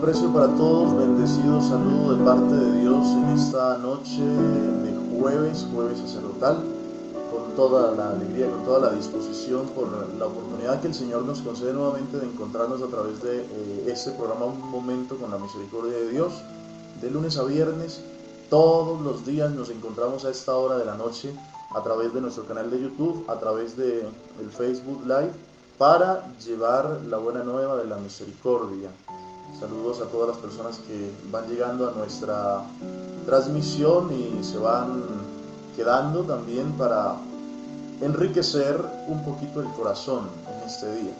aprecio para todos, bendecido saludo de parte de Dios en esta noche de jueves sacerdotal, con toda la alegría, con toda la disposición por la oportunidad que el Señor nos concede nuevamente de encontrarnos a través de este programa Un Momento con la Misericordia de Dios, de lunes a viernes. Todos los días nos encontramos a esta hora de la noche a través de nuestro canal de YouTube, a través del Facebook Live, para llevar la buena nueva de la misericordia. Saludos a todas las personas que van llegando a nuestra transmisión y se van quedando también para enriquecer un poquito el corazón en este día.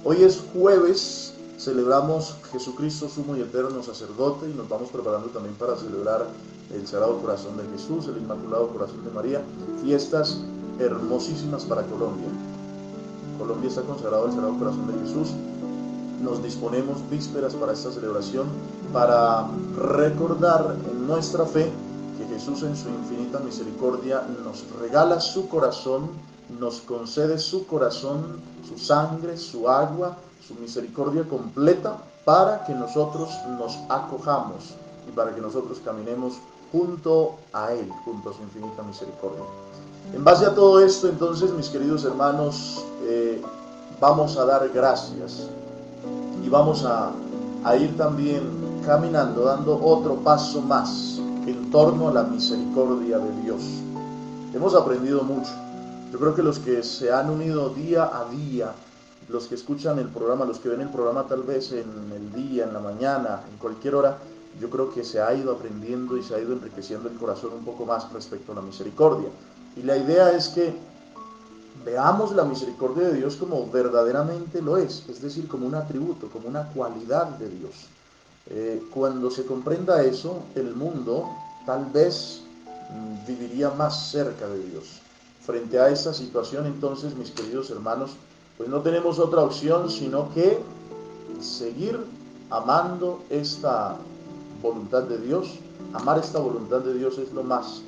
Hoy es jueves, celebramos Jesucristo sumo y eterno sacerdote y nos vamos preparando también para celebrar el Sagrado Corazón de Jesús, el Inmaculado Corazón de María, fiestas hermosísimas para Colombia. Colombia está consagrado al Sagrado Corazón de Jesús. Nos disponemos vísperas para esta celebración, para recordar en nuestra fe que Jesús en su infinita misericordia nos regala su corazón, nos concede su corazón, su sangre, su agua, su misericordia completa, para que nosotros nos acojamos y para que nosotros caminemos junto a Él, junto a su infinita misericordia. En base a todo esto, entonces, mis queridos hermanos, vamos a dar gracias y vamos a ir también caminando, dando otro paso más en torno a la misericordia de Dios. Hemos aprendido mucho. Yo creo que los que se han unido día a día, los que escuchan el programa, los que ven el programa tal vez en el día, en la mañana, en cualquier hora, yo creo que se ha ido aprendiendo y se ha ido enriqueciendo el corazón un poco más respecto a la misericordia. Y la idea es que veamos la misericordia de Dios como verdaderamente lo es decir, como un atributo, como una cualidad de Dios. Cuando se comprenda eso, el mundo tal vez viviría más cerca de Dios. Frente a esta situación, entonces, mis queridos hermanos, pues no tenemos otra opción sino que seguir amando esta voluntad de Dios. Amar esta voluntad de Dios es lo más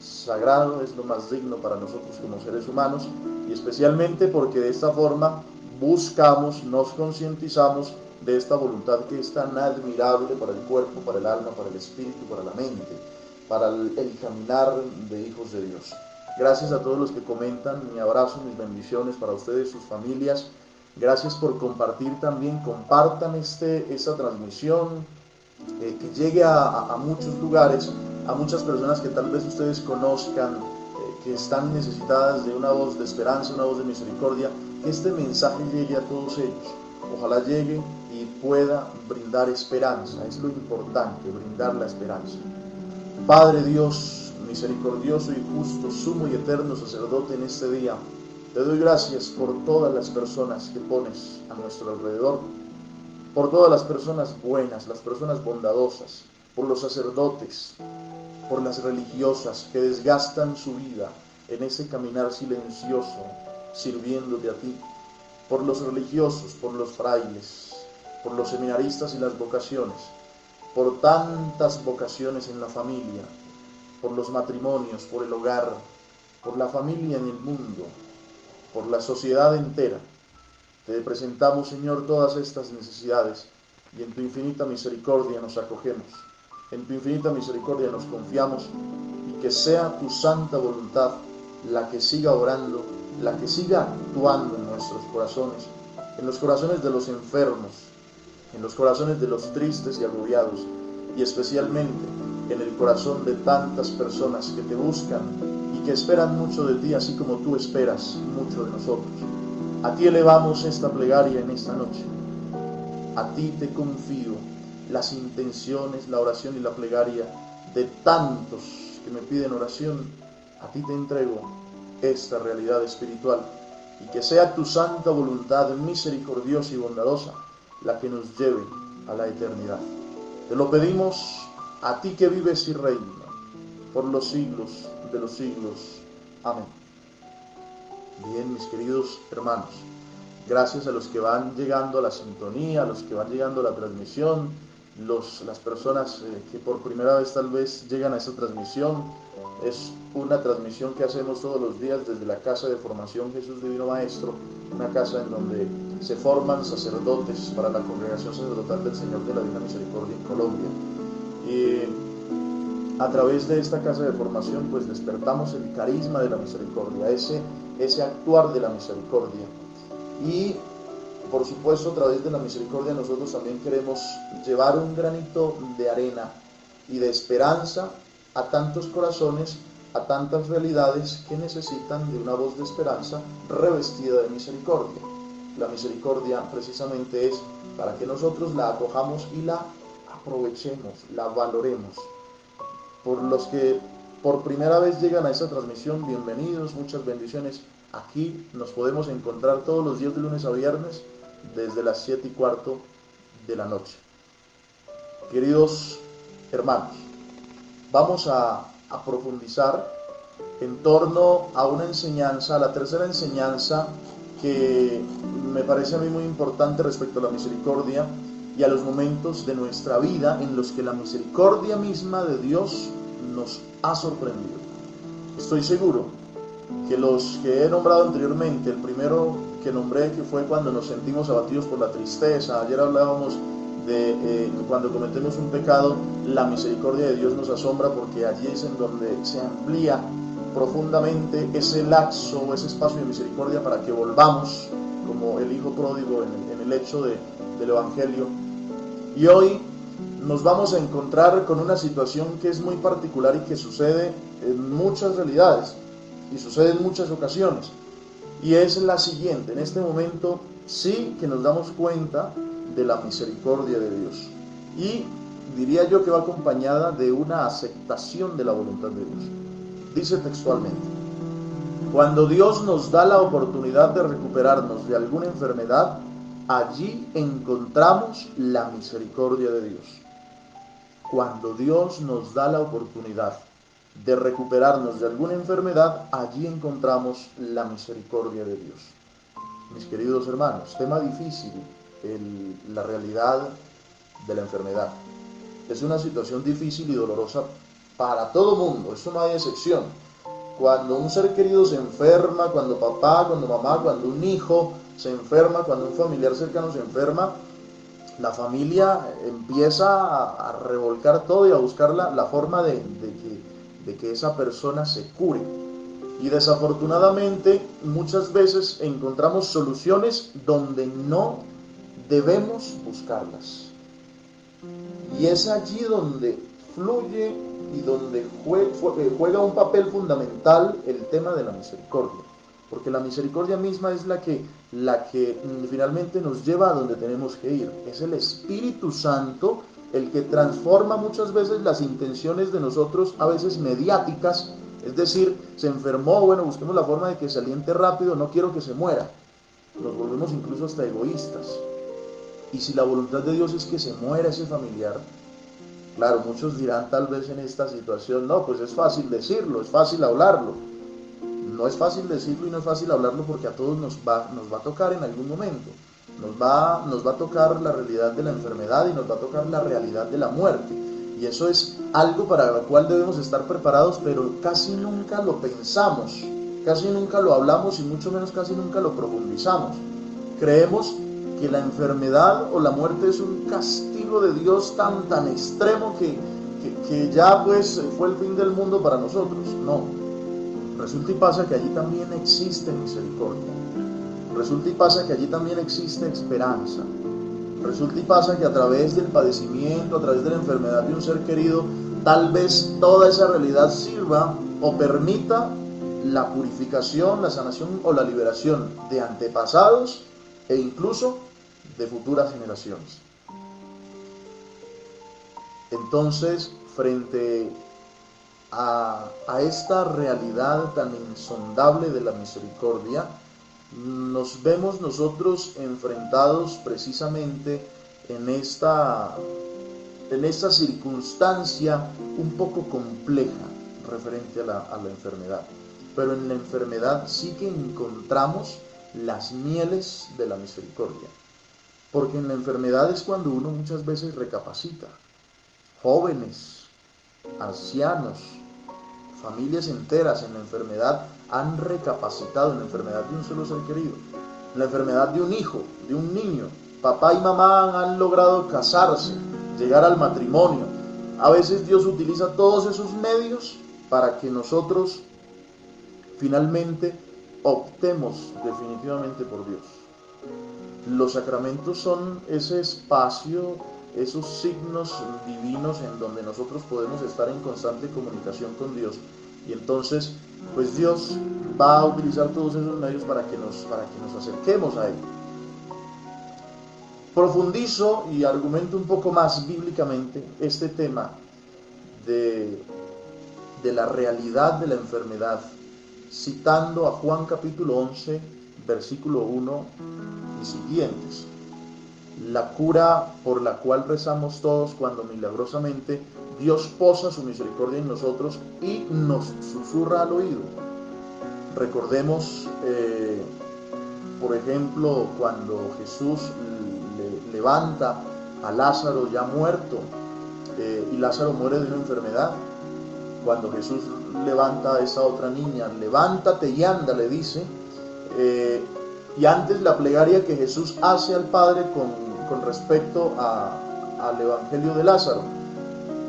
sagrado, es lo más digno para nosotros como seres humanos, y especialmente porque de esta forma buscamos, nos concientizamos de esta voluntad que es tan admirable para el cuerpo, para el alma, para el espíritu, para la mente, para el caminar de hijos de Dios. Gracias a todos los que comentan, mi abrazo, mis bendiciones para ustedes, sus familias. Gracias por compartir también, compartan esta transmisión, que llegue a muchos lugares, a muchas personas que tal vez ustedes conozcan, que están necesitadas de una voz de esperanza, una voz de misericordia, que este mensaje llegue a todos ellos. Ojalá llegue y pueda brindar esperanza, es lo importante, brindar la esperanza. Padre Dios, misericordioso y justo, sumo y eterno sacerdote, en este día, te doy gracias por todas las personas que pones a nuestro alrededor, por todas las personas buenas, las personas bondadosas, por los sacerdotes, por las religiosas que desgastan su vida en ese caminar silencioso, sirviéndote a ti, por los religiosos, por los frailes, por los seminaristas y las vocaciones, por tantas vocaciones en la familia, por los matrimonios, por el hogar, por la familia en el mundo, por la sociedad entera. Te presentamos, Señor, todas estas necesidades y en tu infinita misericordia nos acogemos, en tu infinita misericordia nos confiamos, y que sea tu santa voluntad la que siga obrando, la que siga actuando en nuestros corazones, en los corazones de los enfermos, en los corazones de los tristes y agobiados, y especialmente en el corazón de tantas personas que te buscan y que esperan mucho de ti, así como tú esperas mucho de nosotros. A ti elevamos esta plegaria en esta noche. A ti te confío las intenciones, la oración y la plegaria de tantos que me piden oración. A ti te entrego esta realidad espiritual, y que sea tu santa voluntad misericordiosa y bondadosa la que nos lleve a la eternidad. Te lo pedimos a ti que vives y reinas por los siglos de los siglos. Amén. Bien, mis queridos hermanos, gracias a los que van llegando a la sintonía, a los que van llegando a la transmisión, las personas que por primera vez tal vez llegan a esta transmisión. Es una transmisión que hacemos todos los días desde la Casa de Formación Jesús Divino Maestro, una casa en donde se forman sacerdotes para la Congregación Sacerdotal del Señor de la Divina Misericordia en Colombia. A través de esta casa de formación pues despertamos el carisma de la misericordia, ese actuar de la misericordia. Y por supuesto, a través de la misericordia nosotros también queremos llevar un granito de arena y de esperanza a tantos corazones, a tantas realidades que necesitan de una voz de esperanza revestida de misericordia. La misericordia precisamente es para que nosotros la acojamos y la aprovechemos, la valoremos. Por los que por primera vez llegan a esta transmisión, bienvenidos, muchas bendiciones. Aquí nos podemos encontrar todos los días de lunes a viernes desde las 7:15 de la noche. Queridos hermanos, vamos a profundizar en torno a una enseñanza, a la tercera enseñanza que me parece a mí muy importante respecto a la misericordia y a los momentos de nuestra vida en los que la misericordia misma de Dios nos ha sorprendido. Estoy seguro que los que he nombrado anteriormente, el primero que nombré, que fue cuando nos sentimos abatidos por la tristeza, ayer hablábamos de cuando cometemos un pecado, la misericordia de Dios nos asombra porque allí es en donde se amplía profundamente ese lapso, ese espacio de misericordia para que volvamos, como el hijo pródigo en el hecho del Evangelio. Y hoy nos vamos a encontrar con una situación que es muy particular y que sucede en muchas realidades y sucede en muchas ocasiones, y es la siguiente. En este momento sí que nos damos cuenta de la misericordia de Dios, y diría yo que va acompañada de una aceptación de la voluntad de Dios. Dice textualmente: cuando Dios nos da la oportunidad de recuperarnos de alguna enfermedad, allí encontramos la misericordia de Dios. Cuando Dios nos da la oportunidad de recuperarnos de alguna enfermedad, allí encontramos la misericordia de Dios. Mis queridos hermanos, tema difícil, la realidad de la enfermedad. Es una situación difícil y dolorosa para todo mundo, eso no hay excepción. Cuando un ser querido se enferma, cuando papá, cuando mamá, cuando un hijo se enferma, cuando un familiar cercano se enferma, la familia empieza a revolcar todo y a buscar la forma de que esa persona se cure. Y desafortunadamente muchas veces encontramos soluciones donde no debemos buscarlas. Y es allí donde fluye y donde juega un papel fundamental el tema de la misericordia. Porque la misericordia misma es la que finalmente nos lleva a donde tenemos que ir. Es el Espíritu Santo el que transforma muchas veces las intenciones de nosotros, a veces mediáticas, es decir, se enfermó, bueno, busquemos la forma de que se aliente rápido, no quiero que se muera. Nos volvemos incluso hasta egoístas. Y si la voluntad de Dios es que se muera ese familiar, claro, muchos dirán tal vez en esta situación, no, pues es fácil decirlo, es fácil hablarlo. No es fácil decirlo y no es fácil hablarlo porque a todos nos va a tocar en algún momento. Nos va a tocar la realidad de la enfermedad y nos va a tocar la realidad de la muerte. Y eso es algo para lo cual debemos estar preparados, pero casi nunca lo pensamos, casi nunca lo hablamos y mucho menos casi nunca lo profundizamos. Creemos que la enfermedad o la muerte es un castigo de Dios tan extremo que ya pues fue el fin del mundo para nosotros. No. Resulta y pasa que allí también existe misericordia. Resulta y pasa que allí también existe esperanza. Resulta y pasa que a través del padecimiento, a través de la enfermedad de un ser querido, tal vez toda esa realidad sirva o permita la purificación, la sanación o la liberación de antepasados e incluso de futuras generaciones. Entonces, frente a esta realidad tan insondable de la misericordia, nos vemos nosotros enfrentados precisamente en esta circunstancia un poco compleja referente a la enfermedad. Pero en la enfermedad sí que encontramos las mieles de la misericordia, porque en la enfermedad es cuando uno muchas veces recapacita. Jóvenes, ancianos, familias enteras en la enfermedad han recapacitado, en la enfermedad de un solo ser querido, la enfermedad de un hijo, de un niño. Papá y mamá han logrado casarse, llegar al matrimonio. A veces Dios utiliza todos esos medios para que nosotros finalmente optemos definitivamente por Dios. Los sacramentos son ese espacio, esos signos divinos en donde nosotros podemos estar en constante comunicación con Dios. Y entonces, pues Dios va a utilizar todos esos medios para que nos acerquemos a Él. Profundizo y argumento un poco más bíblicamente este tema de la realidad de la enfermedad, citando a Juan capítulo 11, versículo 1 y siguientes. La cura por la cual rezamos todos cuando milagrosamente Dios posa su misericordia en nosotros y nos susurra al oído. Recordemos, por ejemplo, cuando Jesús levanta a Lázaro ya muerto, y Lázaro muere de una enfermedad. Cuando Jesús levanta a esa otra niña, levántate y anda, le dice, y antes la plegaria que Jesús hace al Padre con respecto al evangelio de Lázaro.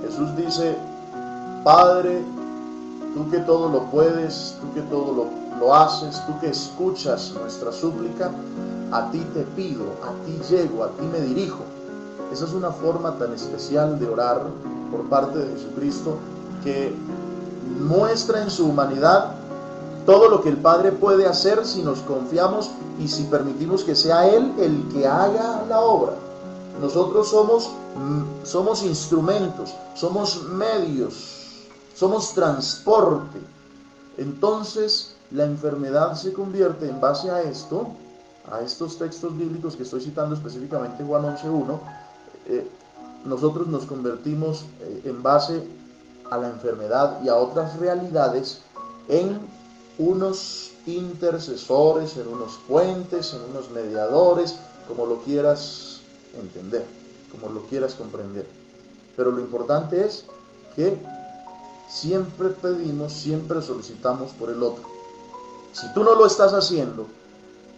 Jesús dice: Padre, tú que todo lo puedes, tú que todo lo haces, tú que escuchas nuestra súplica, a ti te pido, a ti llego, a ti me dirijo. Esa es una forma tan especial de orar por parte de Jesucristo, que muestra en su humanidad todo lo que el Padre puede hacer si nos confiamos y si permitimos que sea Él el que haga la obra. Nosotros somos instrumentos, somos medios, somos transporte. Entonces la enfermedad se convierte, en base a esto, a estos textos bíblicos que estoy citando, específicamente Juan 11:1, nosotros nos convertimos, en base a la enfermedad y a otras realidades, en unos intercesores, en unos puentes, en unos mediadores, como lo quieras entender, como lo quieras comprender. Pero lo importante es que siempre pedimos, siempre solicitamos por el otro. Si tú no lo estás haciendo,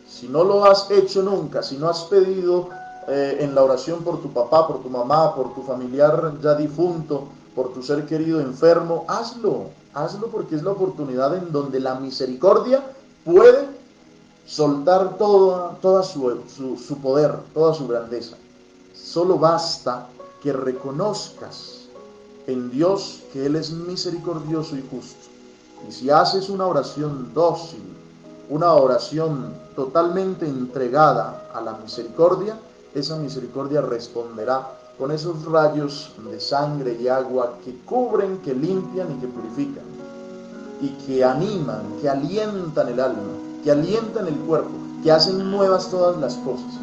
si no lo has hecho nunca, si no has pedido en la oración por tu papá, por tu mamá, por tu familiar ya difunto, por tu ser querido enfermo, hazlo porque es la oportunidad en donde la misericordia puede soltar toda su poder, toda su grandeza. Solo basta que reconozcas en Dios que Él es misericordioso y justo. Y si haces una oración dócil, una oración totalmente entregada a la misericordia, esa misericordia responderá con esos rayos de sangre y agua que cubren, que limpian y que purifican, y que animan, que alientan el alma, que alientan el cuerpo, que hacen nuevas todas las cosas.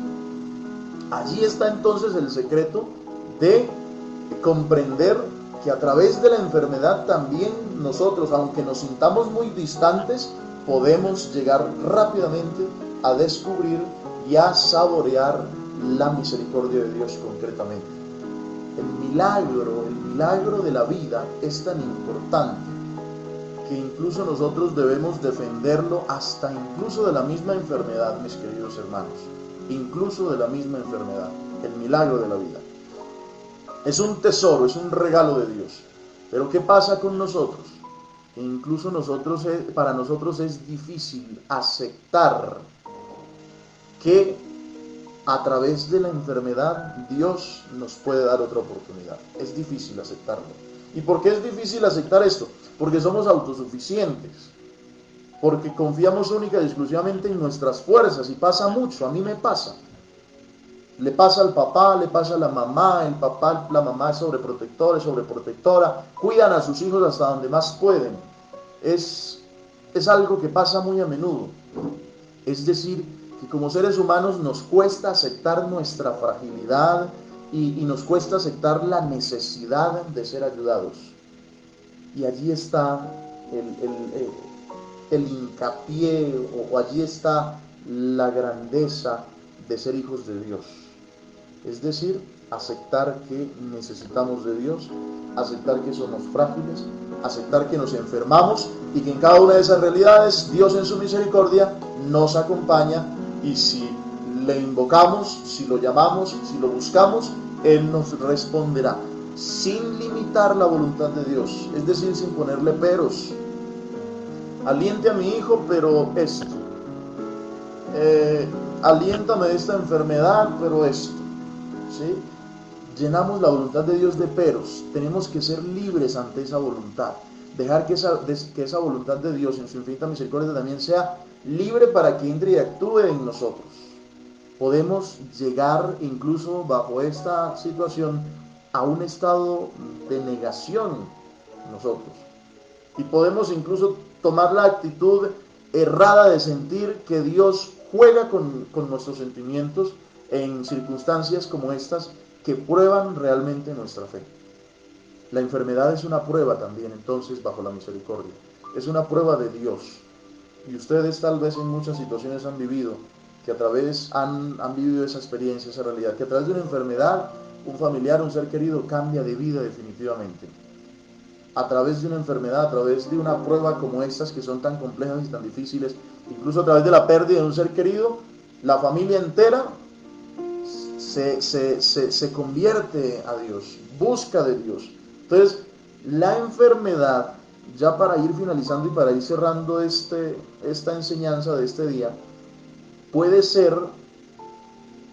Allí está entonces el secreto de comprender que a través de la enfermedad también nosotros, aunque nos sintamos muy distantes, podemos llegar rápidamente a descubrir y a saborear la misericordia de Dios concretamente. El milagro de la vida es tan importante que incluso nosotros debemos defenderlo hasta incluso de la misma enfermedad, mis queridos hermanos, incluso de la misma enfermedad, el milagro de la vida. Es un tesoro, es un regalo de Dios. Pero ¿qué pasa con nosotros? Que incluso para nosotros es difícil aceptar que a través de la enfermedad Dios nos puede dar otra oportunidad. Es difícil aceptarlo. ¿Y por qué es difícil aceptar esto? Porque somos autosuficientes, porque confiamos única y exclusivamente en nuestras fuerzas, y pasa mucho, a mí me pasa. Le pasa al papá, le pasa a la mamá, el papá, la mamá es sobreprotector, es sobreprotectora, cuidan a sus hijos hasta donde más pueden. Es algo que pasa muy a menudo. Es decir, que como seres humanos nos cuesta aceptar nuestra fragilidad y nos cuesta aceptar la necesidad de ser ayudados. Y allí está el hincapié, o allí está la grandeza de ser hijos de Dios. Es decir, aceptar que necesitamos de Dios, aceptar que somos frágiles, aceptar que nos enfermamos y que en cada una de esas realidades Dios en su misericordia nos acompaña Y si le invocamos, si lo llamamos, si lo buscamos, Él nos responderá, sin limitar la voluntad de Dios, es decir, sin ponerle peros. Aliente a mi hijo, pero esto. Aliéntame de esta enfermedad, pero esto. ¿Sí? Llenamos la voluntad de Dios de peros. Tenemos que ser libres ante esa voluntad. Dejar que esa voluntad de Dios en su infinita misericordia también sea libre para que entre y actúe en nosotros. Podemos llegar incluso bajo esta situación a un estado de negación nosotros. Y podemos incluso tomar la actitud errada de sentir que Dios juega con nuestros sentimientos en circunstancias como estas que prueban realmente nuestra fe. La enfermedad es una prueba también, entonces, bajo la misericordia. Es una prueba de Dios. Y ustedes tal vez en muchas situaciones han vivido, que a través han vivido esa experiencia, esa realidad, que a través de una enfermedad, un familiar, un ser querido cambia de vida definitivamente. A través de una enfermedad, a través de una prueba como estas que son tan complejas y tan difíciles, incluso a través de la pérdida de un ser querido, la familia entera se convierte a Dios, busca de Dios. Entonces, la enfermedad, ya para ir finalizando y para ir cerrando esta enseñanza de este día, puede ser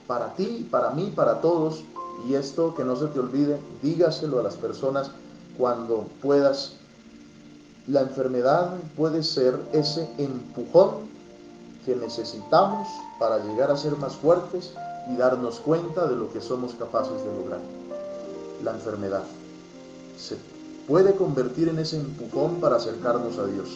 para ti, para mí, para todos, y esto que no se te olvide, dígaselo a las personas cuando puedas. La enfermedad puede ser ese empujón que necesitamos para llegar a ser más fuertes y darnos cuenta de lo que somos capaces de lograr. La enfermedad se puede convertir en ese empujón para acercarnos a Dios.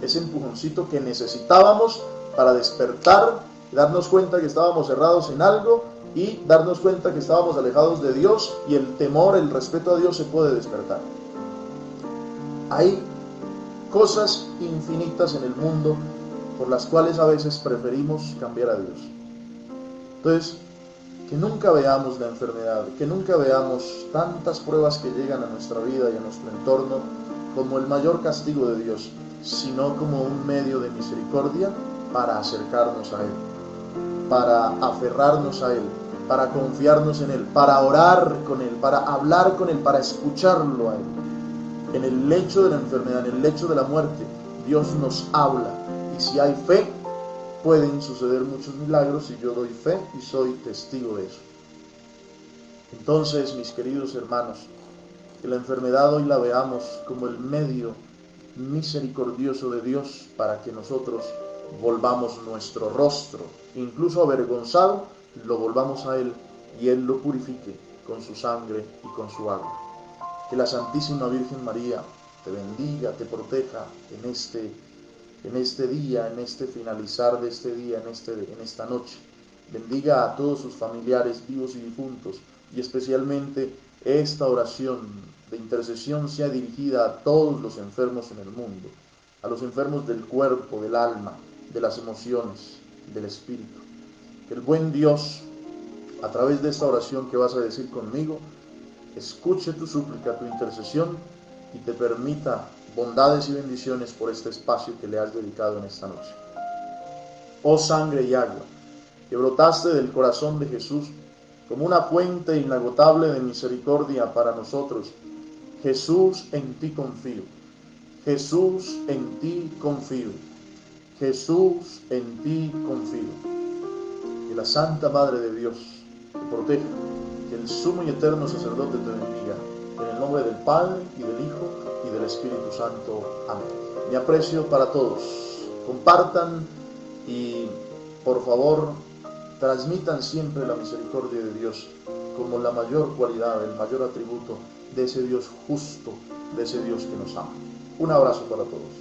Ese empujoncito que necesitábamos para despertar, darnos cuenta que estábamos cerrados en algo y darnos cuenta que estábamos alejados de Dios, y el temor, el respeto a Dios se puede despertar. Hay cosas infinitas en el mundo por las cuales a veces preferimos cambiar a Dios. Entonces, que nunca veamos la enfermedad, que nunca veamos tantas pruebas que llegan a nuestra vida y a nuestro entorno como el mayor castigo de Dios, sino como un medio de misericordia para acercarnos a Él, para aferrarnos a Él, para confiarnos en Él, para orar con Él, para hablar con Él, para escucharlo a Él. En el lecho de la enfermedad, en el lecho de la muerte, Dios nos habla, y si hay fe, pueden suceder muchos milagros, y yo doy fe y soy testigo de eso. Entonces, mis queridos hermanos, que la enfermedad hoy la veamos como el medio misericordioso de Dios para que nosotros volvamos nuestro rostro, incluso avergonzado, lo volvamos a Él y Él lo purifique con su sangre y con su agua. Que la Santísima Virgen María te bendiga, te proteja en este día, en este finalizar de este día, en esta noche. Bendiga a todos sus familiares vivos y difuntos, y especialmente esta oración de intercesión sea dirigida a todos los enfermos en el mundo, a los enfermos del cuerpo, del alma, de las emociones, del espíritu. Que el buen Dios, a través de esta oración que vas a decir conmigo, escuche tu súplica, tu intercesión, y te permita bondades y bendiciones por este espacio que le has dedicado en esta noche. Oh sangre y agua, que brotaste del corazón de Jesús como una fuente inagotable de misericordia para nosotros, Jesús, en ti confío. Jesús, en ti confío. Jesús, en ti confío. Que la Santa Madre de Dios te proteja, que el sumo y eterno sacerdote te bendiga, en el nombre del Padre, y del Hijo, y del Espíritu Santo. Amén. Mi aprecio para todos. Compartan y, por favor, transmitan siempre la misericordia de Dios como la mayor cualidad, el mayor atributo de ese Dios justo, de ese Dios que nos ama. Un abrazo para todos.